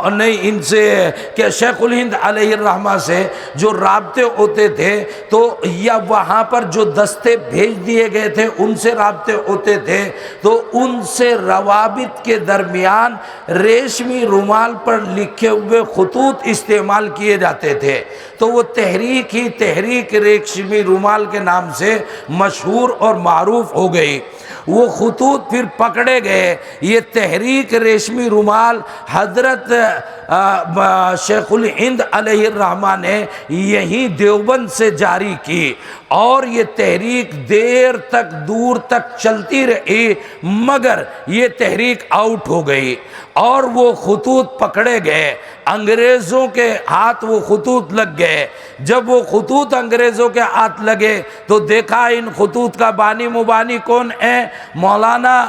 نہیں ان سے کہ شیخ الہند علیہ الرحمہ سے جو رابطے ہوتے تھے، تو یا وہاں پر جو دستے بھیج دیے گئے تھے ان سے رابطے ہوتے تھے، تو ان سے روابط کے درمیان ریشمی رومال پر لکھے ہوئے خطوط استعمال کیے جاتے تھے، تو وہ تحریک ہی تحریک ریشمی رومال کے نام سے مشہور اور معروف ہو گئی۔ وہ خطوط پھر پکڑے گئے، یہ تحریک ریشمی رومال حضرت شیخ الہند علیہ الرحمہ نے یہی دیوبند سے جاری کی، اور یہ تحریک دیر تک دور تک چلتی رہی، مگر یہ تحریک آؤٹ ہو گئی، اور وہ خطوط پکڑے گئے، انگریزوں کے ہاتھ وہ خطوط لگ گئے۔ جب وہ خطوط انگریزوں کے ہاتھ لگے تو دیکھا ان خطوط کا بانی مبانی کون ہے؟ مولانا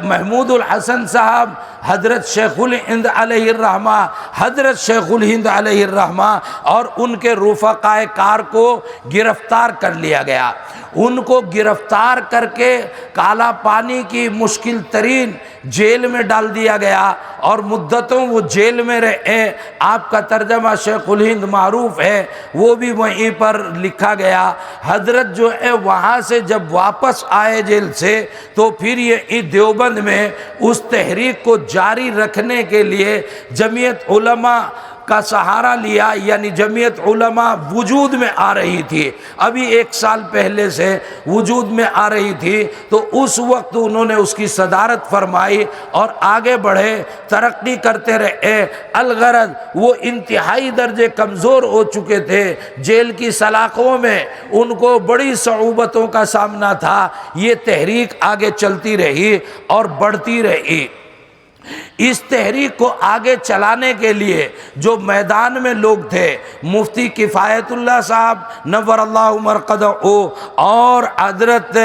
محمود الحسن صاحب، حضرت شیخ الہند علیہ الرحمہ، حضرت شیخ الہند علیہ الرحمہ اور ان کے رفقائے کار کو گرفتار کر لیا گیا۔ ان کو گرفتار کر کے کالا پانی کی مشکل ترین جیل میں ڈال دیا گیا اور مدتوں وہ جیل میں رہے۔ آپ کا ترجمہ شیخ الہند معروف ہے، وہ بھی وہیں پر لکھا گیا۔ حضرت جو ہے وہاں سے جب واپس آئے جیل سے تو پھر یہ دیوبند میں اس تحریک کو جاری رکھنے کے لیے جمعیت علماء کا سہارا لیا، یعنی جمعیت علماء وجود میں آ رہی تھی، ابھی 1 سال پہلے سے وجود میں آ رہی تھی، تو اس وقت انہوں نے اس کی صدارت فرمائی اور آگے بڑھے، ترقی کرتے رہے۔ الغرض وہ انتہائی درجے کمزور ہو چکے تھے، جیل کی سلاخوں میں ان کو بڑی صعوبتوں کا سامنا تھا۔ یہ تحریک آگے چلتی رہی اور بڑھتی رہی۔ اس تحریک کو آگے چلانے کے لیے جو میدان میں لوگ تھے، مفتی کفایت اللہ صاحب نور اللہ مرقدہ اور حضرت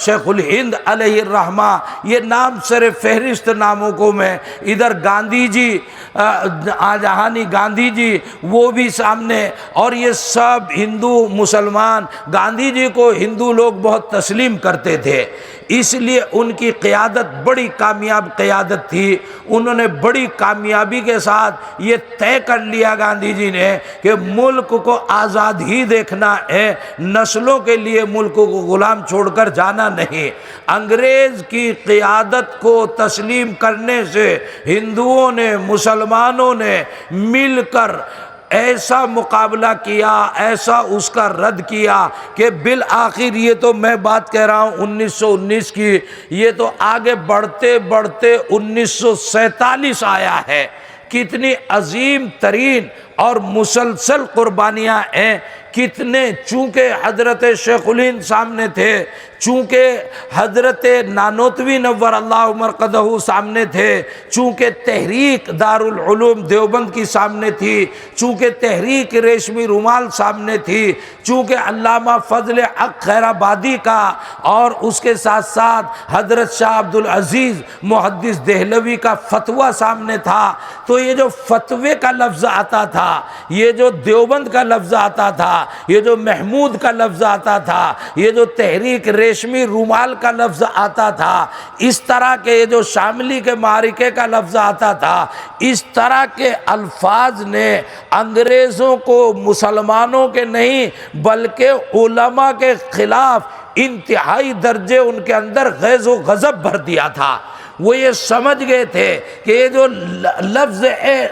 شیخ الہند علیہ الرحمہ، یہ نام سر فہرست ناموں کو میں ادھر گاندھی جی، جہانی گاندھی جی وہ بھی سامنے، اور یہ سب ہندو مسلمان، گاندھی جی کو ہندو لوگ بہت تسلیم کرتے تھے، اس لیے ان کی قیادت بڑی کامیاب قیادت تھی۔ انہوں نے بڑی کامیابی کے ساتھ یہ طے کر لیا گاندھی جی نے کہ ملک کو آزاد ہی دیکھنا ہے، نسلوں کے لیے ملک کو غلام چھوڑ کر جانا نہیں۔ انگریز کی قیادت کو تسلیم کرنے سے ہندوؤں نے، مسلمانوں نے مل کر ایسا مقابلہ کیا، ایسا اس کا رد کیا کہ بالآخر، یہ تو میں بات کہہ رہا ہوں 1919 کی، یہ تو آگے بڑھتے بڑھتے 1947 آیا ہے۔ کتنی عظیم ترین اور مسلسل قربانیاں ہیں، کتنے، چونکہ حضرت شیخ الہند سامنے تھے، چونکہ حضرت نانوتوی نور اللہ مرقدہ سامنے تھے، چونکہ تحریک دارالعلوم دیوبند کی سامنے تھی، چونکہ تحریک ریشمی رومال سامنے تھی، چونکہ علامہ فضل حق خیر آبادی کا اور اس کے ساتھ ساتھ حضرت شاہ عبدالعزیز محدث دہلوی کا فتویٰ سامنے تھا، تو یہ جو فتوے کا لفظ آتا تھا، یہ جو دیوبند کا لفظ آتا تھا، یہ جو محمود کا لفظ آتا تھا، یہ جو تحریک ریشمی رومال کا لفظ آتا تھا، اس طرح کے یہ جو شاملی کے معرکے کا لفظ آتا تھا، اس طرح کے الفاظ نے انگریزوں کو مسلمانوں کے نہیں بلکہ علماء کے خلاف انتہائی درجے ان کے اندر غیظ و غضب بھر دیا تھا۔ وہ یہ سمجھ گئے تھے کہ یہ جو لفظ ہے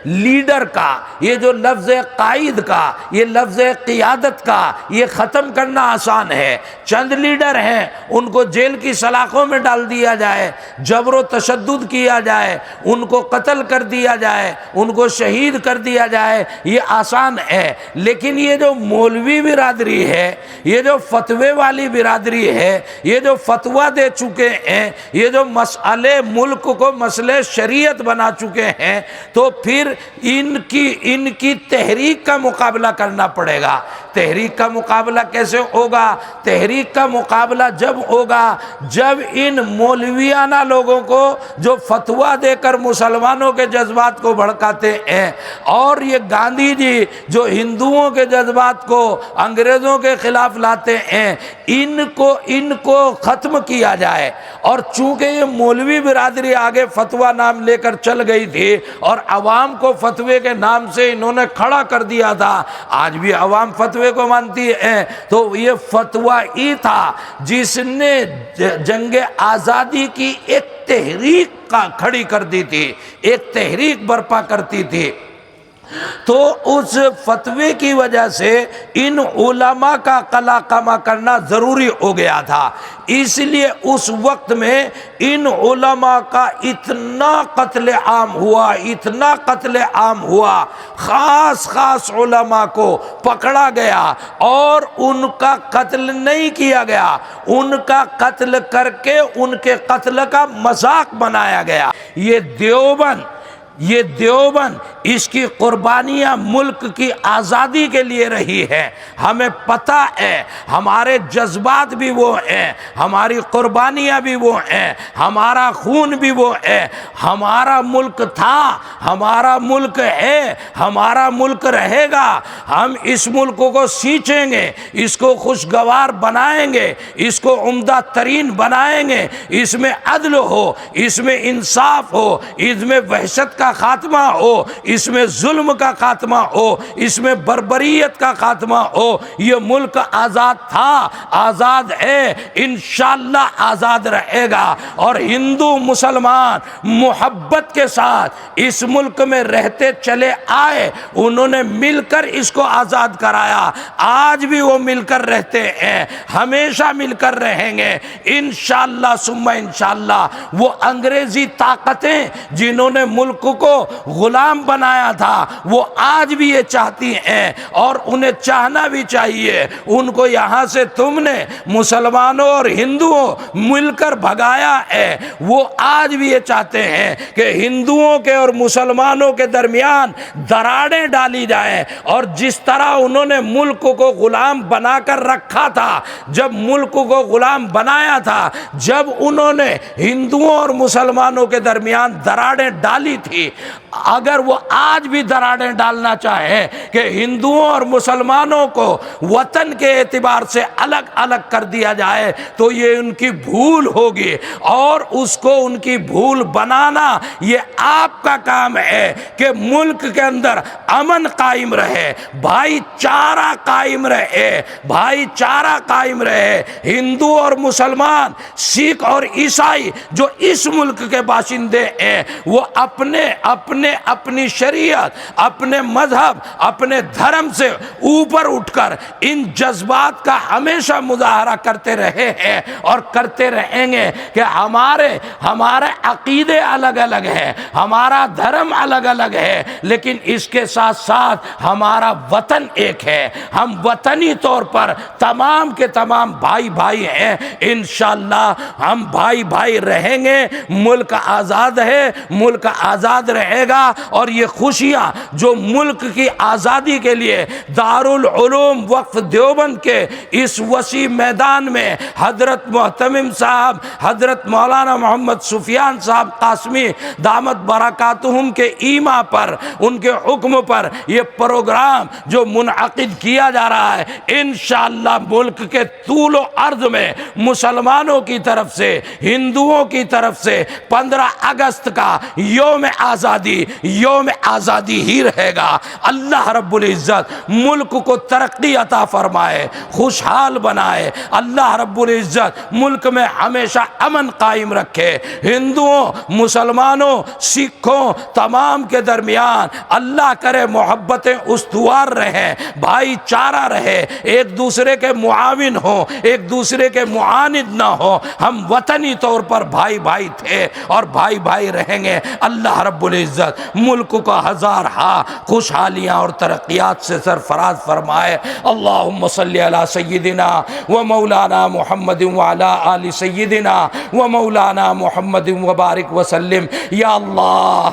لیڈر کا، یہ جو لفظ ہے قائد کا، یہ لفظ ہے قیادت کا، یہ ختم کرنا آسان ہے۔ چند لیڈر ہیں، ان کو جیل کی سلاخوں میں ڈال دیا جائے، جبر و تشدد کیا جائے، ان کو قتل کر دیا جائے، ان کو شہید کر دیا جائے، یہ آسان ہے۔ لیکن یہ جو مولوی برادری ہے، یہ جو فتوے والی برادری ہے، یہ جو فتویٰ دے چکے ہیں، یہ جو مسئلے ملک کو مسئلہ شریعت بنا چکے ہیں، تو پھر ان کی تحریک کا مقابلہ کرنا پڑے گا۔ تحریک کا مقابلہ کیسے ہوگا؟ تحریک کا مقابلہ جب ہوگا جب ان مولویانہ لوگوں کو جو فتویٰ دے کر مسلمانوں کے جذبات کو بھڑکاتے ہیں، اور یہ گاندھی جی جو ہندوؤں کے جذبات کو انگریزوں کے خلاف لاتے ہیں، ان کو ختم کیا جائے۔ اور چونکہ یہ مولوی برادری آگے فتویٰ نام لے کر چل گئی تھی اور عوام کو فتوے کے نام سے انہوں نے کھڑا کر دیا تھا، آج بھی عوام فتوے کو مانتی ہے، تو یہ فتویٰ ہی تھا جس نے جنگ آزادی کی ایک تحریک کا کھڑی کر دی تھی، ایک تحریک برپا کرتی تھی۔ تو اس فتوے کی وجہ سے ان علماء کا قلع قمع کرنا ضروری ہو گیا تھا۔ اس لیے اس وقت میں ان علماء کا اتنا قتل عام ہوا، اتنا قتل عام ہوا، خاص علماء کو پکڑا گیا اور ان کا قتل نہیں کیا گیا، ان کا قتل کر کے ان کے قتل کا مذاق بنایا گیا۔ یہ دیوبند یہ دیوبند اس کی قربانیاں ملک کی آزادی کے لیے رہی ہے، ہمیں پتہ ہے، ہمارے جذبات بھی وہ ہیں، ہماری قربانیاں بھی وہ ہیں، ہمارا خون بھی وہ ہے۔ ہمارا ملک تھا، ہمارا ملک ہے، ہمارا ملک رہے گا۔ ہم اس ملک کو سینچیں گے، اس کو خوشگوار بنائیں گے، اس کو عمدہ ترین بنائیں گے، اس میں عدل ہو، اس میں انصاف ہو، اس میں وحشت کا خاتمہ ہو، اس میں ظلم کا خاتمہ ہو، اس میں بربریت کا خاتمہ ہو۔ یہ ملک آزاد تھا، آزاد ہے، انشاءاللہ آزاد رہے گا۔ اور ہندو مسلمان محبت کے ساتھ اس ملک میں رہتے چلے آئے، انہوں نے مل کر اس کو آزاد کرایا، آج بھی وہ مل کر رہتے ہیں، ہمیشہ مل کر رہیں گے انشاءاللہ ثم انشاءاللہ۔ وہ انگریزی طاقتیں جنہوں نے ملک کو غلام بنایا تھا، وہ آج بھی یہ چاہتی ہیں، اور انہیں چاہنا بھی چاہیے۔ ان کو یہاں سے تم نے مسلمانوں اور ہندوؤں مل کر بھگایا ہے، وہ آج بھی یہ چاہتے ہیں کہ ہندوؤں کے اور مسلمانوں کے درمیان دراڑیں ڈالی جائیں۔ اور جس طرح انہوں نے ملک کو غلام بنا کر رکھا تھا، جب ملک کو غلام بنایا تھا، جب انہوں نے ہندوؤں اور مسلمانوں کے درمیان دراڑیں ڈالی تھی، اگر وہ آج بھی دراڑیں ڈالنا چاہیں کہ ہندوؤں اور مسلمانوں کو وطن کے اعتبار سے الگ الگ کر دیا جائے، تو یہ ان کی بھول ہوگی، اور اس کو ان کی بھول بنانا یہ آپ کا کام ہے کہ ملک کے اندر امن قائم رہے، بھائی چارہ قائم رہے، بھائی چارہ قائم رہے۔ ہندو اور مسلمان، سکھ اور عیسائی جو اس ملک کے باشندے ہیں، وہ اپنی شریعت، اپنے مذہب، اپنے دھرم سے اوپر اٹھ کر ان جذبات کا ہمیشہ مظاہرہ کرتے رہے ہیں اور کرتے رہیں گے کہ ہمارے عقیدے الگ الگ ہیں، ہمارا دھرم الگ الگ ہے، لیکن اس کے ساتھ ساتھ ہمارا وطن ایک ہے، ہم وطنی طور پر تمام کے تمام بھائی بھائی ہیں۔ انشاءاللہ ہم بھائی بھائی رہیں گے، ملک آزاد ہے، ملک آزاد رہے گا۔ اور یہ خوشیاں جو ملک کی آزادی کے لیے دارالعلوم وقف دیوبند کے اس وسیع میدان میں حضرت محتمم صاحب، حضرت مولانا محمد سفیان صاحب قاسمی دامت برکاتہم کے ایما پر، ان کے حکم پر یہ پروگرام جو منعقد کیا جا رہا ہے، انشاءاللہ ملک کے طول و عرض میں مسلمانوں کی طرف سے، ہندوؤں کی طرف سے 15 اگست کا یوم آزادی ہی رہے گا۔ اللہ رب العزت ملک کو ترقی عطا فرمائے، خوشحال بنائے، اللہ رب العزت ملک میں ہمیشہ امن قائم رکھے، ہندوؤں، مسلمانوں، سکھوں تمام کے درمیان اللہ کرے محبتیں استوار رہیں، بھائی چارہ رہے، ایک دوسرے کے معاون ہوں، ایک دوسرے کے معاند نہ ہوں۔ ہم وطنی طور پر بھائی بھائی تھے اور بھائی بھائی رہیں گے۔ اللہ رب العزت ملک کو ہزارہا خوشحالیاں اور ترقیات سے سرفراز فرمائے۔ اللہم صلی علی سیدنا و مولانا محمد وعلی آل سیدنا و مولانا محمد وبارک وسلم۔ یا اللہ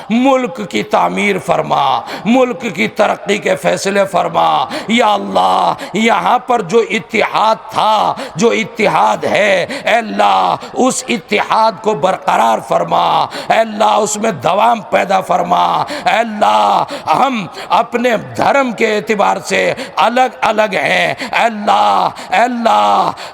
ملک کی تعمیر فرما، ملک کی ترقی کے فیصلے فرما۔ یا اللہ یہاں پر جو اتحاد تھا، جو اتحاد ہے، اے اللہ اس اتحاد کو برقرار فرما، اے اللہ اس میں دوام پیدا فرما۔ اے اللہ ہم اپنے دھرم کے اعتبار سے الگ الگ ہیں، اے اللہ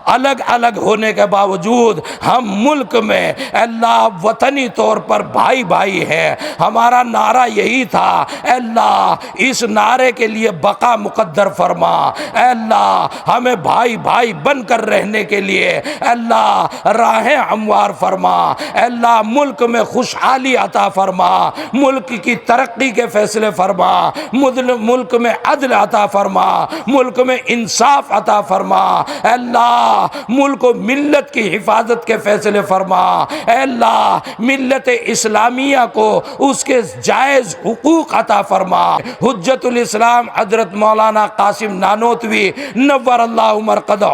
الگ الگ ہونے کے باوجود ہم ملک میں اے اللہ وطنی طور پر بھائی بھائی ہیں۔ ہمارا نعرہ یہی تھا، اے اللہ اس نعرے کے لیے بقا مقدر فرما، اے اللہ ہمیں بھائی بھائی بن کر رہنے کے لیے اے اللہ راہیں ہموار فرما، اے اللہ ملک میں خوشحالی عطا فرما، ملک کی ترقی کے فیصلے فرما، ملک میں عدل عطا فرما، ملک میں انصاف عطا فرما، اے اللہ ملک و ملت کی حفاظت کے فیصلے فرما، اے اللہ ملت اسلامیہ کو اس کے جائز حقوق عطا فرما۔ حجت الاسلام حضرت مولانا قاسم نانوتوی نور اللہ مرقدہ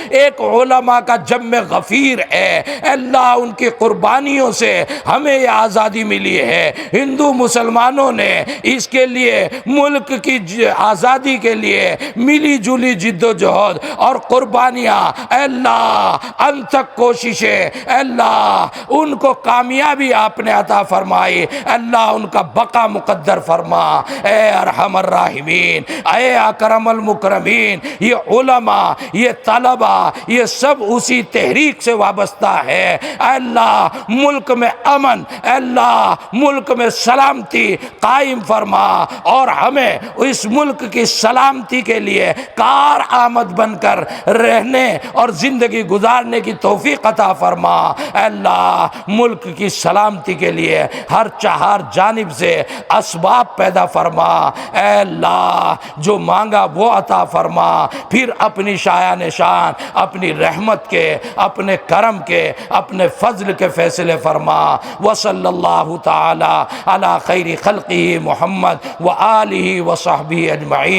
ایک علماء کا جم غفیر ہے، اے اللہ ان کی قربانیوں سے ہمیں یہ آزادی ملی ہے۔ ہندو مسلمانوں نے اس کے لیے ملک کی آزادی کے لیے ملی جلی جد و جہد اور قربانیاں، اے اللہ انت تک کوششیں، اے اللہ ان کو کامیابی آپ نے عطا فرمائی، اے اللہ ان کا بقا مقدر فرما، اے ارحم الراحمین، اے اکرم المکرمین۔ یہ علماء، یہ طلبہ، یہ سب اسی تحریک سے وابستہ ہے، اے اللہ ملک میں امن، اے اللہ ملک میں سلامتی قائم فرما، اور ہمیں اس ملک کی سلامتی کے لیے کار آمد بن کر رہنے اور زندگی گزارنے کی توفیق عطا فرما۔ اے اللہ ملک کی سلامتی کے لیے ہر چہار جانب سے اسباب پیدا فرما، اے اللہ جو مانگا وہ عطا فرما، پھر اپنی شایان شان، اپنی رحمت کے، اپنے کرم کے، اپنے فضل کے فیصلے فرما۔ وصلی اللہ تعالی علی خیر خلقہ محمد وآلہ وصحبہ اجمعین۔